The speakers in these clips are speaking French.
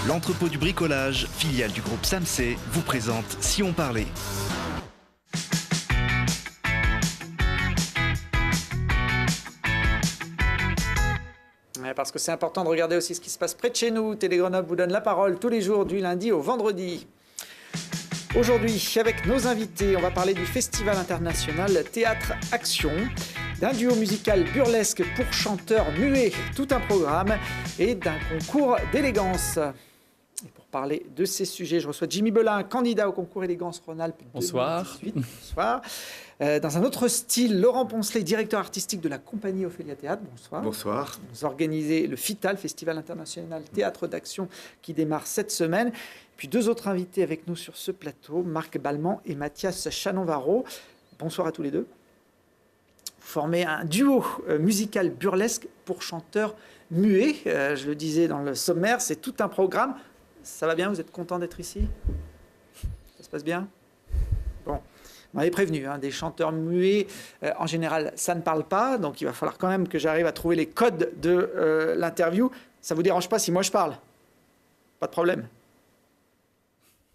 L'entrepôt du bricolage, filiale du groupe Samsé, vous présente Si on parlait. Parce que c'est important de regarder aussi ce qui se passe près de chez nous. Télé Grenoble vous donne la parole tous les jours du lundi au vendredi. Aujourd'hui, avec nos invités, on va parler du Festival international Théâtre Action, d'un duo musical burlesque pour chanteurs muets, tout un programme, et d'un concours d'élégance. Et pour parler de ces sujets, je reçois Jimmy Belin, candidat au concours élégance Rhône-Alpes 2018. Bonsoir. Dans un autre style, Laurent Poncelet, directeur artistique de la compagnie Ophélia Théâtre. Bonsoir. Bonsoir. Vous organisez le FITAL, Festival international Théâtre d'Action, qui démarre cette semaine. Puis deux autres invités avec nous sur ce plateau, Marc Balman et Mathias Chanon-Varro. Bonsoir à tous les deux. Vous formez un duo musical burlesque pour chanteurs muets. Je le disais dans le sommaire, c'est tout un programme. Ça va bien? Vous êtes content d'être ici? Ça se passe bien? Bon. On m'avait prévenu, des chanteurs muets, en général, ça ne parle pas, donc il va falloir quand même que j'arrive à trouver les codes de l'interview. Ça ne vous dérange pas si moi je parle? Pas de problème.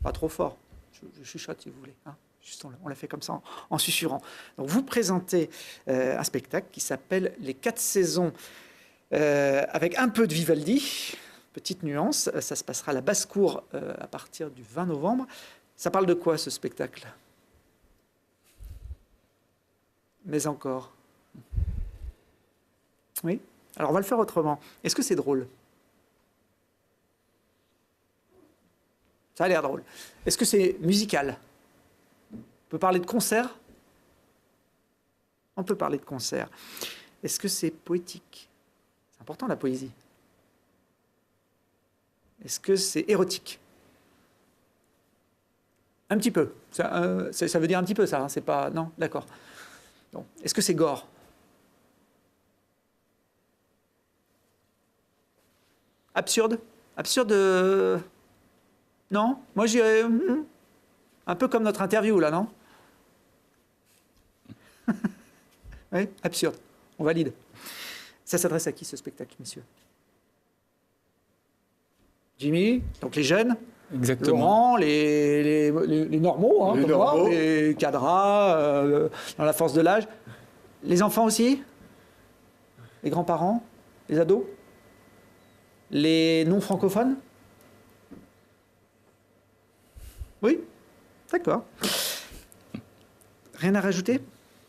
Pas trop fort. Je chuchote si vous voulez. Juste on l'a fait comme ça en susurrant. Donc vous présentez un spectacle qui s'appelle Les 4 saisons, avec un peu de Vivaldi. Petite nuance, ça se passera à la Basse-Cour à partir du 20 novembre. Ça parle de quoi ce spectacle? Mais encore. Oui. Alors on va le faire autrement. Est-ce que c'est drôle? Ça a l'air drôle. Est-ce que c'est musical? On peut parler de concert? On peut parler de concert. Est-ce que c'est poétique? C'est important la poésie. Est-ce que c'est érotique? Un petit peu. Ça veut dire un petit peu ça, c'est pas... Non, d'accord. Donc, est-ce que c'est gore? Absurde? Absurde? Non? Moi, j'irais un peu comme notre interview, là, non? Oui, absurde. On valide. Ça s'adresse à qui, ce spectacle, messieurs? Jimmy, donc les jeunes? Exactement. Laurent, les normaux, les comme normaux. moi, les cadras, dans la force de l'âge. Les enfants aussi? Les grands-parents? Les ados? Les non-francophones? Oui? D'accord. Rien à rajouter?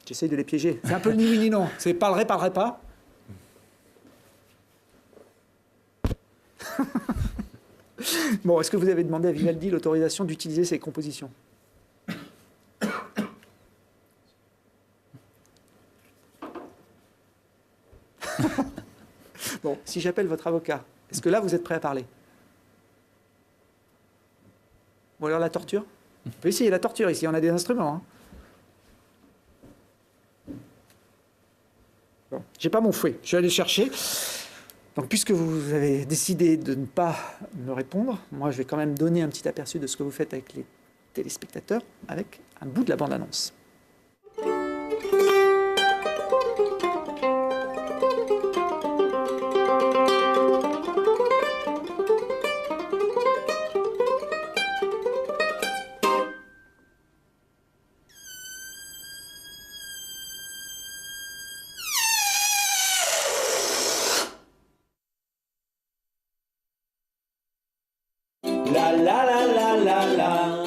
J'essaye de les piéger. C'est un peu le ni oui ni non. C'est parlerait pas. Bon, est-ce que vous avez demandé à Vivaldi l'autorisation d'utiliser ces compositions? Bon, si j'appelle votre avocat, est-ce que là, vous êtes prêt à parler? Ou alors la torture? On peut essayer la torture ici, on a des instruments. Bon, j'ai pas mon fouet, je vais aller chercher. Donc, puisque vous avez décidé de ne pas me répondre, moi, je vais quand même donner un petit aperçu de ce que vous faites avec les téléspectateurs, avec un bout de la bande-annonce. La la la la la la.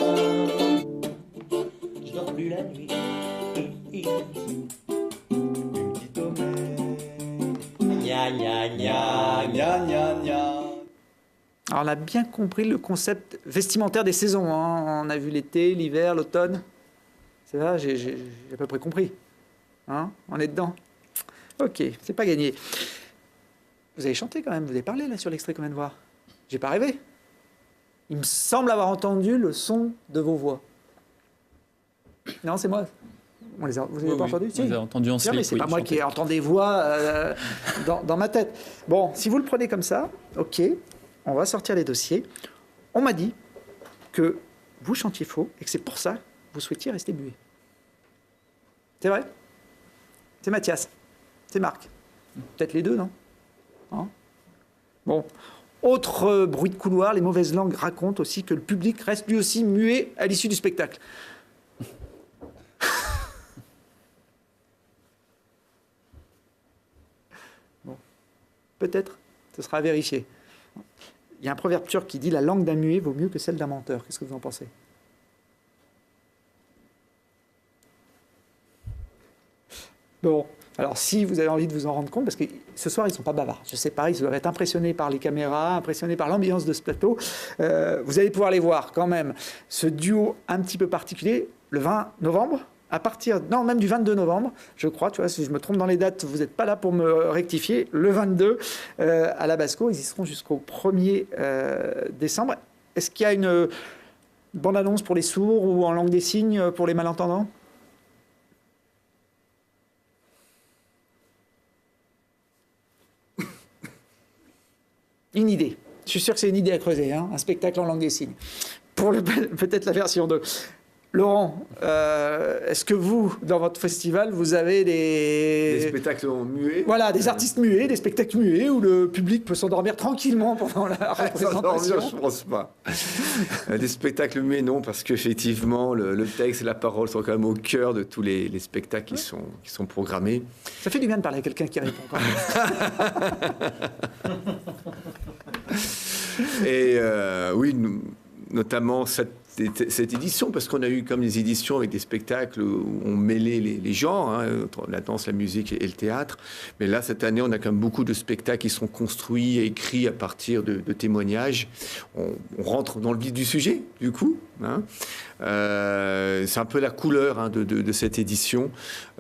Je dors plus la nuit. Une petite omelette. Gna gna gna gna gna gna. Alors, on a bien compris le concept vestimentaire des saisons. On a vu l'été, l'hiver, l'automne. C'est ça, j'ai à peu près compris. On est dedans. Ok, c'est pas gagné. Vous avez chanté quand même, vous avez parlé là sur l'extrait qu'on vient de voir. J'ai pas rêvé. Il me semble avoir entendu le son de vos voix. Non, c'est moi. Vous n'avez pas entendu? Si. On les a entendus en slip. Mais c'est pas moi qui entends des voix dans ma tête. Bon, si vous le prenez comme ça, ok, on va sortir les dossiers. On m'a dit que vous chantiez faux et que c'est pour ça que vous souhaitiez rester muet. C'est vrai? C'est Mathias. C'est Marc. Peut-être les deux, non? Bon, Autre bruit de couloir, les mauvaises langues racontent aussi que le public reste lui aussi muet à l'issue du spectacle. Bon, peut-être, ce sera à vérifier. Il y a un proverbe turc qui dit « La langue d'un muet vaut mieux que celle d'un menteur ». Qu'est-ce que vous en pensez ? Bon, alors si vous avez envie de vous en rendre compte, parce que ce soir ils ne sont pas bavards, je sais pas, ils doivent être impressionnés par les caméras, impressionnés par l'ambiance de ce plateau, vous allez pouvoir les voir quand même, ce duo un petit peu particulier, le 20 novembre, à partir, non même du 22 novembre, je crois, tu vois, si je me trompe dans les dates, vous n'êtes pas là pour me rectifier, le 22 à la Basco, ils y seront jusqu'au 1er décembre. Est-ce qu'il y a une bande-annonce pour les sourds ou en langue des signes pour les malentendants ? Une idée. Je suis sûr que c'est une idée à creuser, hein, un spectacle en langue des signes. Pour peut-être la version 2. Laurent, est-ce que vous, dans votre festival, vous avez des spectacles muets? Voilà, des artistes muets, des spectacles muets, où le public peut s'endormir tranquillement pendant la représentation? Je ne pense pas. Des spectacles muets, non, parce qu'effectivement, le texte et la parole sont quand même au cœur de tous les spectacles qui sont programmés. Ça fait du bien de parler à quelqu'un qui répond quand même. Et oui, notamment cette édition, parce qu'on a eu comme des éditions avec des spectacles où on mêlait les genres, hein, la danse, la musique et le théâtre. Mais là, cette année, on a quand même beaucoup de spectacles qui sont construits et écrits à partir de témoignages. On rentre dans le vif du sujet, du coup. Hein. C'est un peu la couleur, hein, de cette édition,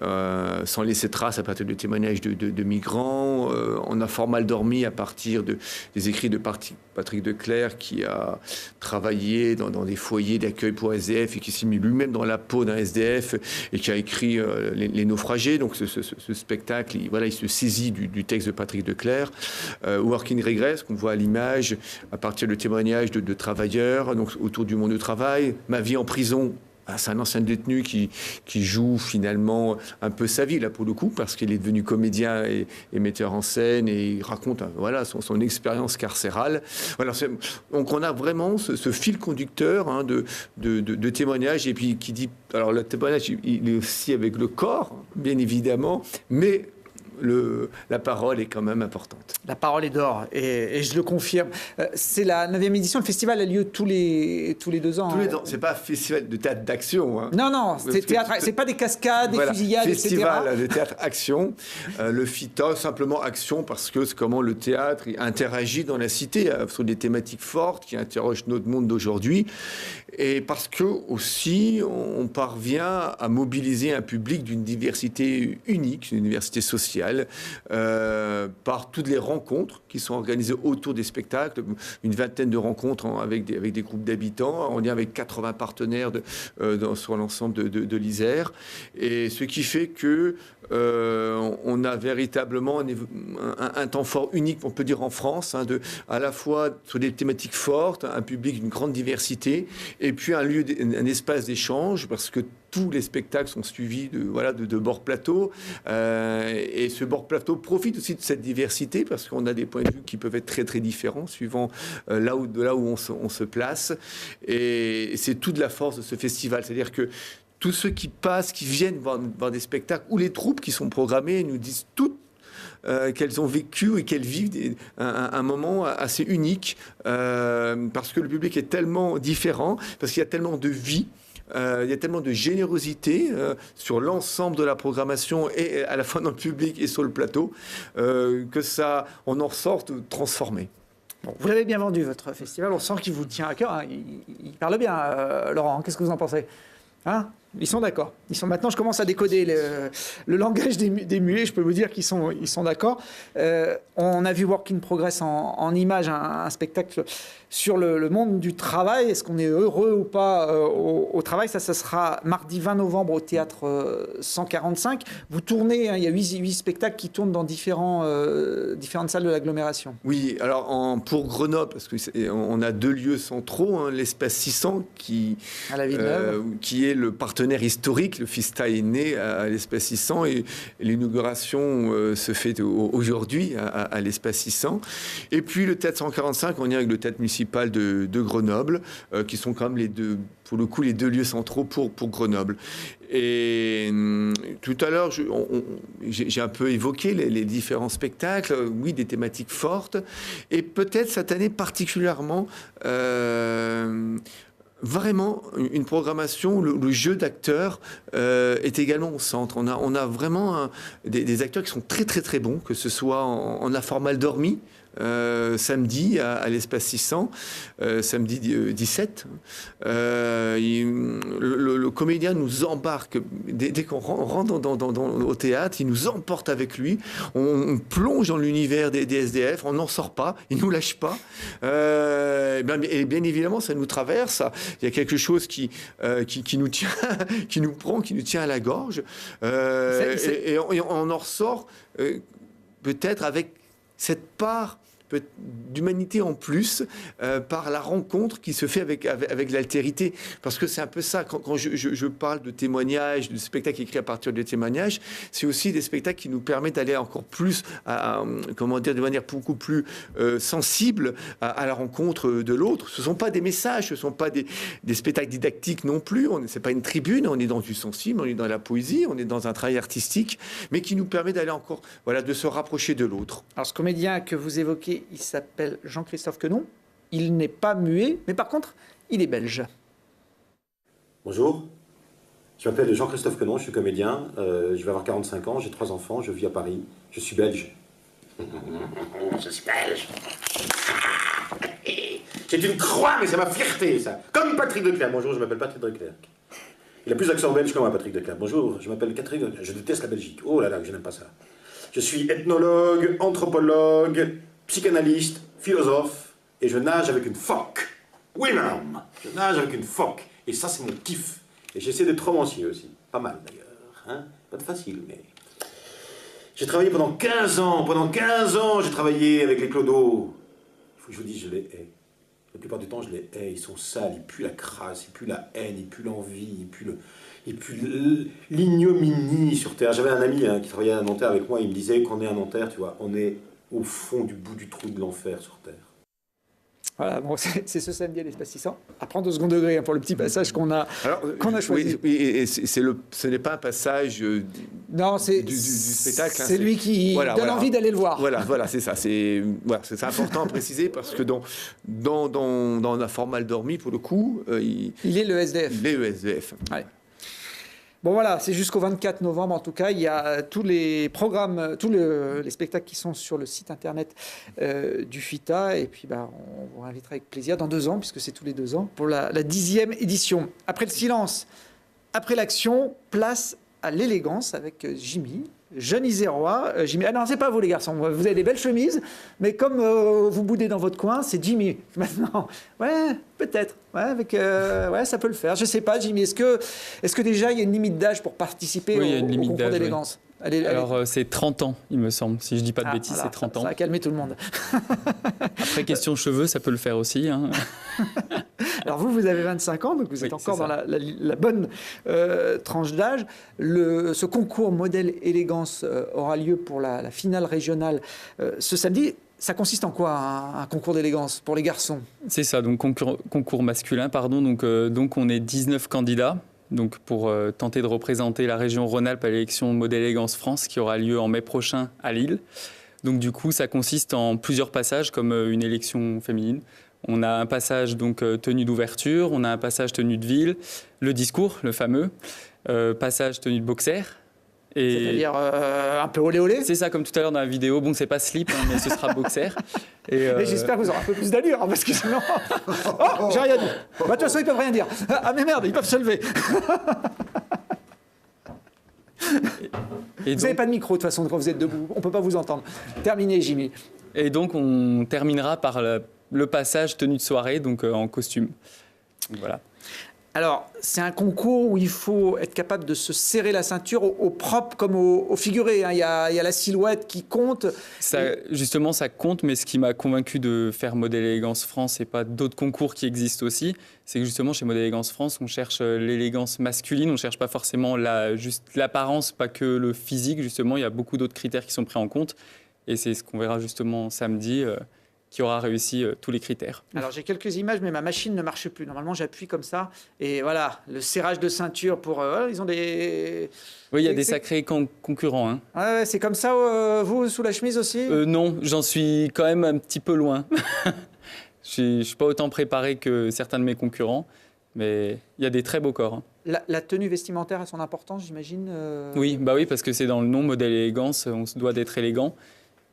sans laisser trace à partir de témoignages de migrants. On a fort mal dormi à partir des écrits de Patrick Declercq, qui a travaillé dans des foyers d'accueil pour SDF et qui s'est mis lui-même dans la peau d'un SDF et qui a écrit les naufragés. Donc ce spectacle, il se saisit du texte de Patrick Declercq. Work in Regress, qu'on voit à l'image, à partir de témoignages de travailleurs donc, autour du monde du travail. Ma vie en prison. C'est un ancien détenu qui joue finalement un peu sa vie, là, pour le coup, parce qu'il est devenu comédien et metteur en scène, et il raconte voilà, son expérience carcérale. Voilà, donc on a vraiment ce fil conducteur, hein, de témoignages, et puis qui dit... Alors le témoignage, il est aussi avec le corps, bien évidemment, mais... la parole est quand même importante. La parole est d'or, et je le confirme. C'est la 9e édition. Le festival a lieu tous les 2 ans. Tous les ans. C'est pas un festival de théâtre d'action. Hein. Non, c'est théâtre. C'est pas des cascades, des fusillades, festival etc. de théâtre action. Le FITA, simplement action, parce que c'est comment le théâtre interagit dans la cité sur des thématiques fortes qui interrogent notre monde d'aujourd'hui. Et parce que aussi, on parvient à mobiliser un public d'une diversité unique, une diversité sociale, par toutes les rencontres qui sont organisées autour des spectacles, une vingtaine de rencontres avec des groupes d'habitants, en lien avec 80 partenaires sur l'ensemble de l'Isère, et ce qui fait que on a véritablement un temps fort unique, on peut dire en France, hein, à la fois sur des thématiques fortes, un public d'une grande diversité, et puis un espace d'échange, parce que tous les spectacles sont suivis de bord plateau, et ce bord plateau profite aussi de cette diversité, parce qu'on a des points de vue qui peuvent être très très différents suivant là où on se place, et c'est toute la force de ce festival, c'est-à-dire que tous ceux qui passent, qui viennent voir des spectacles, ou les troupes qui sont programmées, nous disent toutes qu'elles ont vécu et qu'elles vivent un moment assez unique, parce que le public est tellement différent, parce qu'il y a tellement de vie, il y a tellement de générosité sur l'ensemble de la programmation, et à la fois dans le public et sur le plateau, que on en ressort transformé. Bon, vous l'avez bien vendu, votre festival. On sent qu'il vous tient à cœur. Hein. Il parle bien, Laurent. Qu'est-ce que vous en pensez? Hein? Ils sont d'accord. Maintenant, je commence à décoder le langage des muets. Je peux vous dire qu'ils sont d'accord. On a vu Work in Progress en images, un spectacle sur le monde du travail. Est-ce qu'on est heureux ou pas au travail? Ça sera mardi 20 novembre au théâtre 145. Vous tournez, hein, il y a 8 spectacles qui tournent dans différentes salles de l'agglomération. Oui, alors pour Grenoble, parce qu'on a 2 lieux centraux, hein, l'espace 600 qui est le partenaire partenaire historique. Le FISTA est né à l'Espace 600 et l'inauguration se fait aujourd'hui à l'Espace 600. Et puis le Théâtre 145, on est avec le Théâtre municipal de Grenoble, qui sont quand même les deux, pour le coup, les deux lieux centraux pour Grenoble. Et tout à l'heure, j'ai un peu évoqué les différents spectacles, oui, des thématiques fortes, et peut-être cette année particulièrement, vraiment une programmation où le jeu d'acteurs est également au centre. On a vraiment des acteurs qui sont très très très bons, que ce soit en a fort mal dormi, samedi à l'Espace 600, samedi 17. Le comédien nous embarque, dès qu'on rentre au théâtre, il nous emporte avec lui. On plonge dans l'univers des SDF, on n'en sort pas, il ne nous lâche pas. Et bien évidemment, ça nous traverse. Il y a quelque chose qui nous tient, qui nous prend, qui nous tient à la gorge. Et on en ressort peut-être avec cette part d'humanité en plus par la rencontre qui se fait avec l'altérité. Parce que c'est un peu ça, quand je parle de témoignages, de spectacles écrits à partir de témoignages, c'est aussi des spectacles qui nous permettent d'aller encore plus, de manière beaucoup plus sensible à la rencontre de l'autre. Ce ne sont pas des messages, ce ne sont pas des spectacles didactiques non plus, ce n'est pas une tribune, on est dans du sensible, on est dans la poésie, on est dans un travail artistique, mais qui nous permet d'aller encore, de se rapprocher de l'autre. Alors ce comédien que vous évoquez, il s'appelle Jean-Christophe Quenon. Il n'est pas muet, mais par contre, il est belge. Bonjour, je m'appelle Jean-Christophe Quenon, je suis comédien, je vais avoir 45 ans, j'ai 3 enfants, je vis à Paris, je suis belge. Je suis belge. C'est une croix, mais c'est ma fierté, ça. Comme Patrick Declercq. Bonjour, je m'appelle Patrick Declercq. Il a plus d'accent belge que moi, Patrick Declercq. Bonjour, je m'appelle Patrick Declercq. Je déteste la Belgique. Oh là là, je n'aime pas ça. Je suis ethnologue, anthropologue, psychanalyste, philosophe, et je nage avec une phoque. Oui, madame, je nage avec une phoque. Et ça, c'est mon kiff. Et j'essaie d'être romancier aussi. Pas mal, d'ailleurs. Hein? Pas de facile, mais... J'ai travaillé pendant 15 ans. Pendant 15 ans, j'ai travaillé avec les clodos. Il faut que je vous dise, je les hais. La plupart du temps, je les hais. Ils sont sales, ils puent la crasse, ils puent la haine, ils puent l'envie, ils puent l'ignominie sur Terre. J'avais un ami qui travaillait à Nanterre avec moi, il me disait qu'on est à Nanterre, tu vois, on est au fond du bout du trou de l'enfer sur Terre. Voilà, bon, c'est ce samedi à l'Espace 600. À prendre au second degré pour le petit passage qu'on a choisi. Oui, et ce n'est pas un passage du spectacle. C'est lui qui donne envie d'aller le voir. Voilà, c'est ça. C'est important à préciser parce que dans la fort mal dormi, pour le coup, il est le SDF. Il est le SDF. Ouais. Bon voilà, c'est jusqu'au 24 novembre en tout cas. Il y a tous les programmes, les spectacles qui sont sur le site internet du FITA. Et puis on vous invitera avec plaisir dans 2 ans, puisque c'est tous les 2 ans, pour la 10e édition. Après le silence, après l'action, place à l'élégance avec Jimmy, jeune Isérois. Jimmy, ah non, c'est pas vous les garçons, vous avez des belles chemises, mais comme vous boudez dans votre coin, c'est Jimmy maintenant. Ouais, peut-être. Ouais, ça peut le faire. Je sais pas, Jimmy, est-ce que déjà il y a une limite d'âge pour participer au concours d'élégance? Allez. Alors, c'est 30 ans, il me semble. Si je dis pas de bêtises, c'est 30 ans. Ça a calmé tout le monde. Après, question cheveux, ça peut le faire aussi. Hein. Alors, vous avez 25 ans, donc vous êtes encore dans la bonne tranche d'âge. Ce concours modèle élégance aura lieu pour la finale régionale ce samedi. Ça consiste en quoi, un concours d'élégance pour les garçons? C'est ça, donc concours masculin, pardon. Donc, on est 19 candidats. Donc pour tenter de représenter la région Rhône-Alpes à l'élection Modèle Élégance France qui aura lieu en mai prochain à Lille. Donc du coup, ça consiste en plusieurs passages comme une élection féminine. On a un passage donc tenue d'ouverture, on a un passage tenue de ville, le discours, le fameux, passage tenue de boxer. C'est-à-dire un peu olé olé. C'est ça, comme tout à l'heure dans la vidéo. Bon, c'est pas slip, mais ce sera boxer. Et j'espère que vous aurez un peu plus d'allure, parce que sinon... Oh, j'ai rien dit. De toute façon, ils peuvent rien dire. Ah, mais merde, ils peuvent se lever. Vous n'avez pas de micro, de toute façon, quand vous êtes debout. On ne peut pas vous entendre. Terminez, Jimmy. Et donc, on terminera par le passage tenue de soirée, donc en costume. Donc, voilà. Alors, c'est un concours où il faut être capable de se serrer la ceinture au propre comme au figuré. Hein. Il y a la silhouette qui compte. Justement, ça compte, mais ce qui m'a convaincu de faire Modèle Élégance France et pas d'autres concours qui existent aussi, c'est que justement, chez Modèle Élégance France, on cherche l'élégance masculine, on ne cherche pas forcément juste l'apparence, pas que le physique. Justement, il y a beaucoup d'autres critères qui sont pris en compte. Et c'est ce qu'on verra justement samedi. Qui aura réussi tous les critères. Alors j'ai quelques images, mais ma machine ne marche plus. Normalement, j'appuie comme ça. Et voilà, le serrage de ceinture pour... ils ont des... Oui, il y a des sacrés concurrents. Hein. Ouais, c'est comme ça, vous, sous la chemise aussi Non, j'en suis quand même un petit peu loin. Je ne suis pas autant préparé que certains de mes concurrents, mais il y a des très beaux corps. Hein. La tenue vestimentaire a son importance, j'imagine Oui, parce que c'est dans le nom Modèle Élégance, on se doit d'être élégant.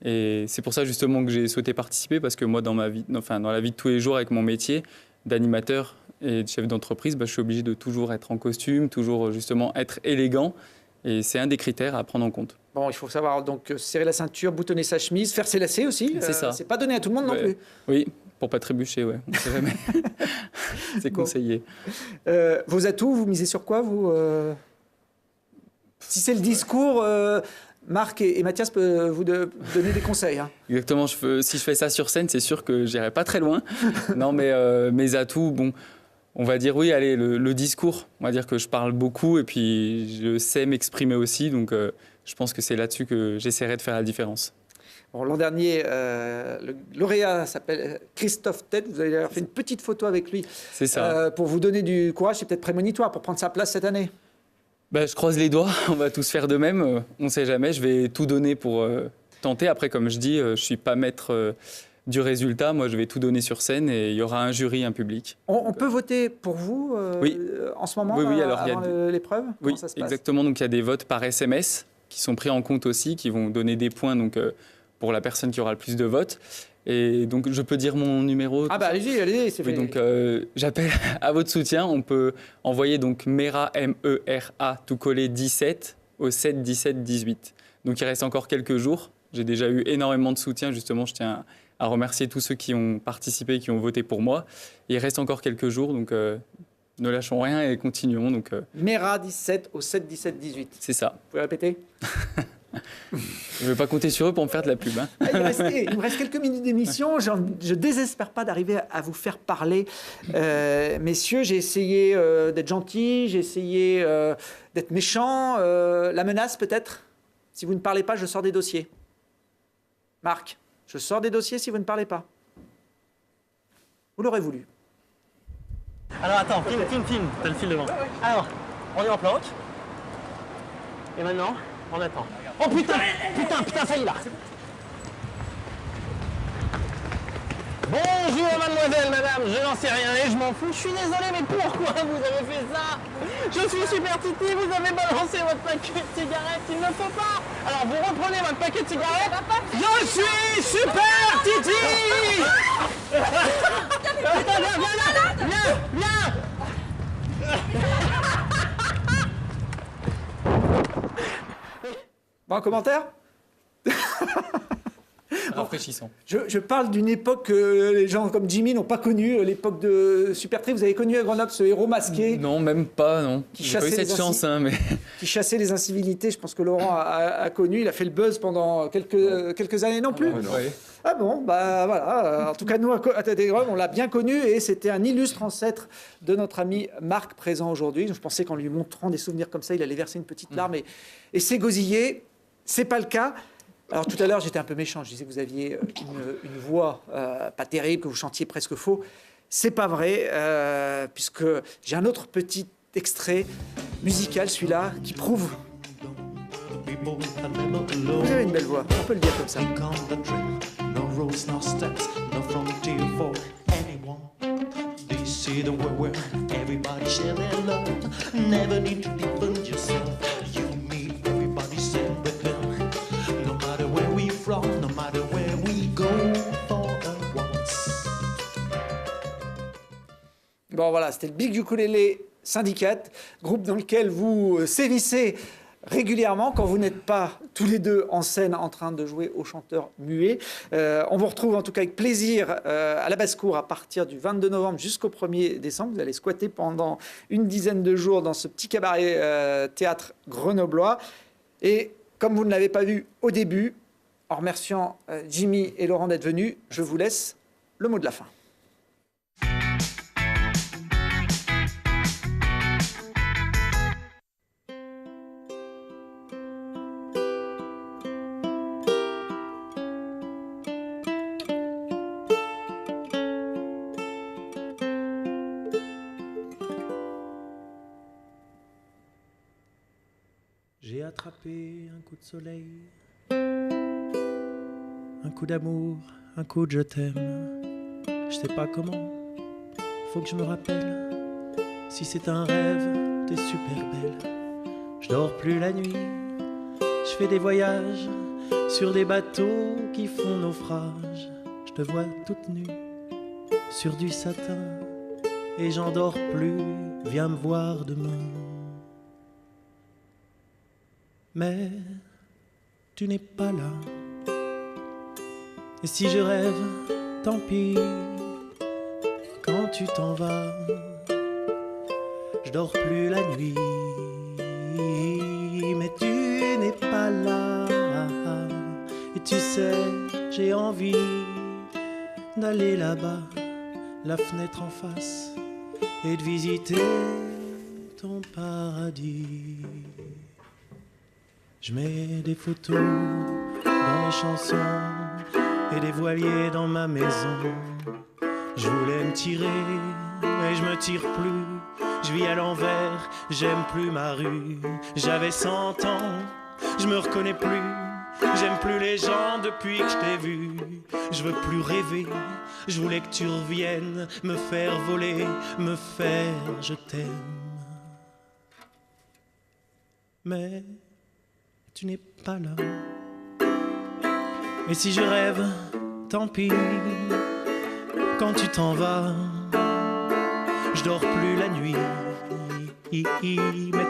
Et c'est pour ça justement que j'ai souhaité participer, parce que moi, dans la vie de tous les jours, avec mon métier d'animateur et de chef d'entreprise, je suis obligé de toujours être en costume, toujours justement être élégant. Et c'est un des critères à prendre en compte. Bon, il faut savoir donc serrer la ceinture, boutonner sa chemise, faire ses lacets aussi. C'est ça. C'est pas donné à tout le monde non plus. Oui, pour pas trébucher, ouais. On sait jamais. C'est conseillé. Vos atouts, vous misez sur quoi, vous Si c'est le discours... Marc et Mathias peuvent vous donner des conseils. Hein. Exactement. Si je fais ça sur scène, c'est sûr que je n'irai pas très loin. Non, mais mes atouts, on va dire oui, allez, le discours. On va dire que je parle beaucoup et puis je sais m'exprimer aussi. Donc, je pense que c'est là-dessus que j'essaierai de faire la différence. Bon, l'an dernier, le lauréat s'appelle Christophe Tête. Vous avez d'ailleurs fait une petite photo avec lui. C'est ça. Pour vous donner du courage, c'est peut-être prémonitoire pour prendre sa place cette année. Je croise les doigts, on va tous faire de même, on ne sait jamais, je vais tout donner pour tenter. Après, comme je dis, je ne suis pas maître du résultat, moi je vais tout donner sur scène et il y aura un jury, un public. On peut voter pour vous oui. En ce moment, oui, alors, avant l'épreuve? Oui, ça se passe exactement, donc il y a des votes par SMS qui sont pris en compte aussi, qui vont donner des points pour la personne qui aura le plus de votes. Et donc, je peux dire mon numéro. Allez, c'est fait. Donc, j'appelle à votre soutien. On peut envoyer donc MERA, M-E-R-A, tout collé 17 au 7 17 18. Donc, il reste encore quelques jours. J'ai déjà eu énormément de soutien. Justement, je tiens à remercier tous ceux qui ont participé, qui ont voté pour moi. Et il reste encore quelques jours. Donc, ne lâchons rien et continuons. Donc, MERA 17 au 7 17 18. C'est ça. Vous pouvez répéter? Je ne vais pas compter sur eux pour me faire de la pub. Hein. Il me reste quelques minutes d'émission. Je ne désespère pas d'arriver à vous faire parler. Messieurs, j'ai essayé d'être gentil, j'ai essayé d'être méchant. La menace, peut-être? Si vous ne parlez pas, je sors des dossiers. Marc, je sors des dossiers si vous ne parlez pas. Vous l'aurez voulu. Alors attends, film, t'as le fil devant. Alors, on est en planque. Et maintenant, on attend. Oh putain, ça y est là. Bonjour mademoiselle, madame, je n'en sais rien et je m'en fous. Je suis désolé, mais pourquoi vous avez fait ça? Je suis Super Titi, vous avez balancé votre paquet de cigarettes, il ne faut pas. Alors vous reprenez votre paquet de cigarettes. Je suis Super Titi. Viens. Bon, commentaire? Rafraîchissant. Je parle d'une époque que les gens comme Jimmy n'ont pas connue, l'époque de Super Tree. Vous avez connu à Grenoble ce héros masqué? Non, même pas, non. J'ai pas eu cette chance, mais... Qui chassait les incivilités. Je pense que Laurent a connu. Il a fait le buzz pendant quelques années non plus. Ouais. Ah bon, voilà. En tout cas, nous, à Tête et Grenoble, on l'a bien connu et c'était un illustre ancêtre de notre ami Marc, présent aujourd'hui. Je pensais qu'en lui montrant des souvenirs comme ça, il allait verser une petite larme et s'égosiller. C'est pas le cas. Alors tout à l'heure, j'étais un peu méchant. Je disais que vous aviez une voix pas terrible, que vous chantiez presque faux. C'est pas vrai, puisque j'ai un autre petit extrait musical, celui-là, qui prouve. Vous avez une belle voix, on peut le dire comme ça. Bon voilà, c'était le Big Ukulele Syndicate, groupe dans lequel vous sévissez régulièrement quand vous n'êtes pas tous les deux en scène en train de jouer au chanteur muet. On vous retrouve en tout cas avec plaisir à la basse-cour à partir du 22 novembre jusqu'au 1er décembre. Vous allez squatter pendant une dizaine de jours dans ce petit cabaret théâtre grenoblois. Et comme vous ne l'avez pas vu au début, en remerciant Jimmy et Laurent d'être venus, je vous laisse le mot de la fin. J'ai attrapé un coup de soleil, un coup d'amour, un coup de je t'aime. Je sais pas comment, faut que je me rappelle. Si c'est un rêve, t'es super belle. Je dors plus la nuit, je fais des voyages sur des bateaux qui font naufrage. Je te vois toute nue sur du satin et j'en dors plus. Viens me voir demain. Mais tu n'es pas là. Et si je rêve, tant pis. Quand tu t'en vas, je dors plus la nuit. Mais tu n'es pas là. Et tu sais, j'ai envie d'aller là-bas, la fenêtre en face, et de visiter ton paradis. Je mets des photos dans mes chansons et des voiliers dans ma maison. Je voulais me tirer et je me tire plus. Je vis à l'envers, j'aime plus ma rue. J'avais 100 ans, je me reconnais plus. J'aime plus les gens depuis que je t'ai vu. Je veux plus rêver, je voulais que tu reviennes me faire voler, me faire je t'aime. Mais tu n'es pas là. Et si je rêve, tant pis. Quand tu t'en vas, je dors plus la nuit. Mais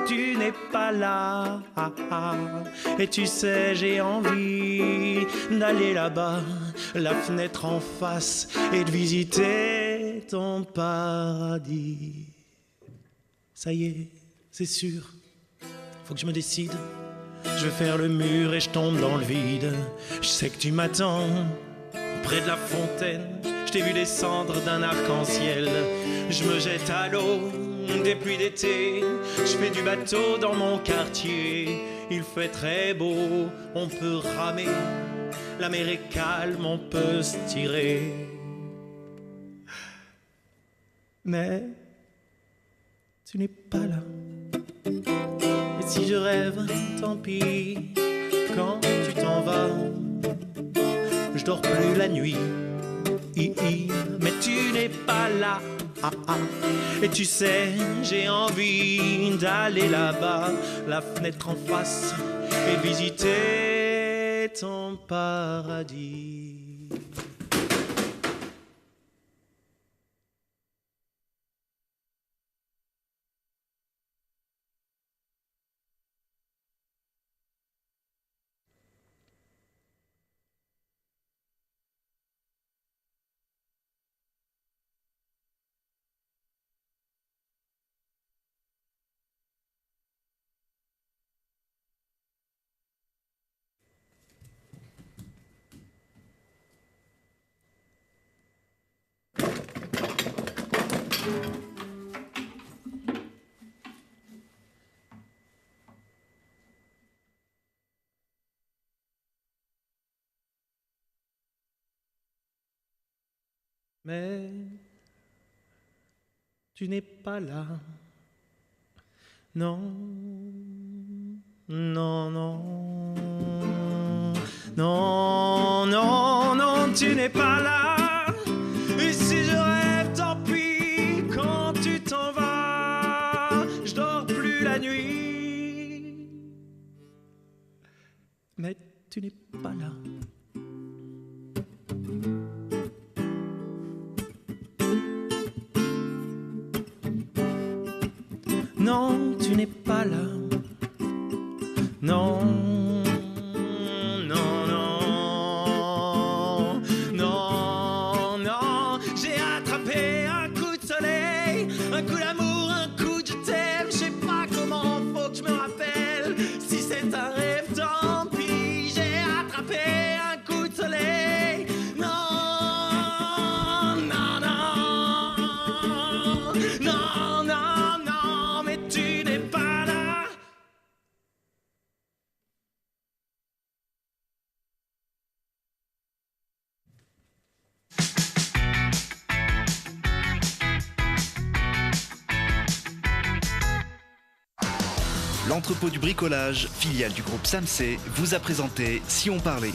tu n'es pas là. Et tu sais, j'ai envie d'aller là-bas, la fenêtre en face, et de visiter ton paradis. Ça y est, c'est sûr, faut que je me décide. Je vais faire le mur et je tombe dans le vide. Je sais que tu m'attends près de la fontaine. Je t'ai vu descendre d'un arc-en-ciel. Je me jette à l'eau des pluies d'été. Je fais du bateau dans mon quartier. Il fait très beau, on peut ramer. La mer est calme, on peut se tirer. Mais tu n'es pas là. Et si je rêve, tant pis. Quand tu t'en vas, je dors plus la nuit. Mais tu n'es pas là. Et tu sais, j'ai envie d'aller là-bas, la fenêtre en face, et visiter ton paradis. Mais tu n'es pas là. Non, non, non, non, non, non, tu n'es pas là. Et si je rêve, tant pis. Quand tu t'en vas, je dors plus la nuit. Mais tu n'es pas là. Non, tu n'es pas là. Non, non, non, non, non. J'ai attrapé un coup de soleil, un coup d'amour, un coup de je t'aime. Je sais pas comment faut que je me rappelle. Si c'est un rêve, tant pis. J'ai attrapé un coup de soleil. Non, non, non, non, non, non, mais tu n'es pas là. L'entrepôt du bricolage, filiale du groupe SAMC, vous a présenté Si on parlait.